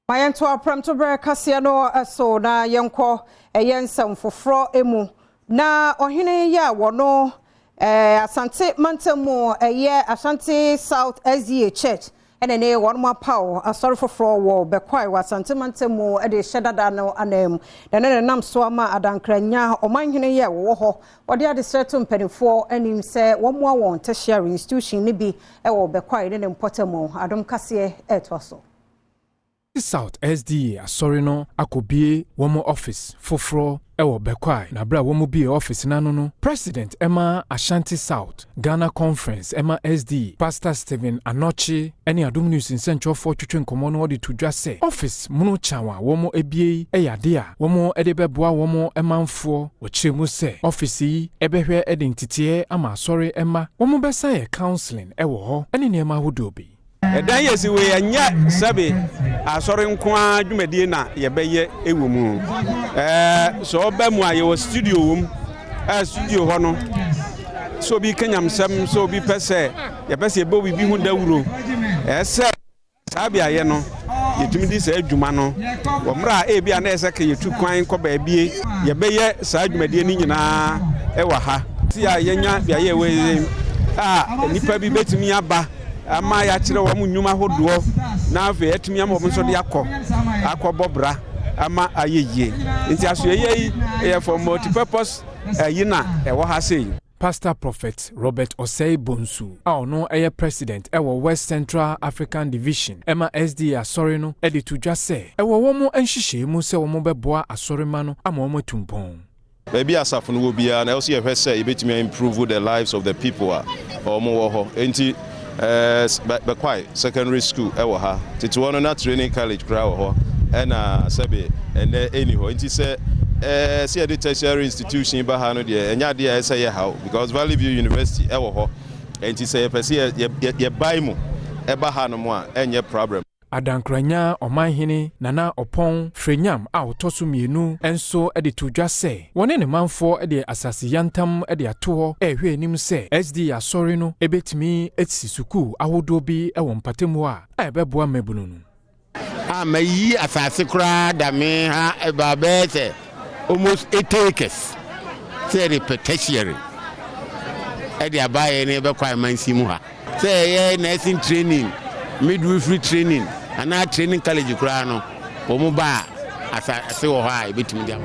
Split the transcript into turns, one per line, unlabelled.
Mayanto Premtobre Kasee no so na yenko ensam foforo emu na ohene ya wono Asante Mantemu Ashanti South SDA Church ene won ma paw asori foforo wo Bekwai Asante Mantemu de hyedada no anam na nam so ama adankranya omanhene ye wo ho ode ade streto mpanifo anim se wo mo won tertiary institution ni bi wo Bekwai ne mpotemu Adom Kasee etwaso
South SDA sorry no akobie womo office foforo ewo Bekwai na bra womo bie office nano no President Emma Ashanti South Ghana Conference Emma SD Pastor Stephen Anochi eni Adom News in Central for twetwe nkomo no odi tudwa se office muno chawa womo ebie eyade a womo edebeboa womo emanfo wochiremu se office yi ebehwe edentity ama sorry Emma womo besa ye counseling ewo ho eni nema hodobi
dan yesi we anya sabe asori nko adwumadie na ye beye ewumu so ba mu aye wo studio wum studio ho no so bi kanyamsam so bi pese ye pese ebo bi hu dawuro se sabe aye no yetumi di se adwuma no wo mra e bia na ese ke yetu kwan ko ba bie ye beye sa adwumadie ni nyina ewa ha ti aye nya bia ye we nipa bi betumi aba ama ya kire wo munnyuma hodo na afa etumi am wo nso de akobobra ama ayeye nti aso yeyi for multi-purpose yina wo ha sei
Pastor Prophet Robert Osei Bonsu no president ewo West Central African Division Emma SDA sorry no edi tudwa se ewo wo mo anhihye mu se wo mo beboa asorema no ama wo motumpon
Baby asafo no bi na also ye hwese ebetumi improve the lives of the people or mo wo ho enti Bekwai secondary school ewo ha titi wono na training college kra wo ho na sabe anyhow nti se see the tertiary institution ba ha no de enya de ese ye how because Valley View University ewo ho nti se ye pese ye buy mu e ba ha no mo a enye problem
adankranya omanhene nana opon frenyam a otoso mienu enso ede tudwa se wone ne manfo ede asase yantam ede ato ehwe anim se SD asori no ebetimi etsi suku ahodo bi ewo mpatemu a ebeboa mabununu
amayi asase kura da me ha ebabete almost 8 acres say repetition ede abaye ne Bekwai mansimu ha say ye nursing training midwifery training and training college kura no wo mo ba asa wo ha ebetimi dia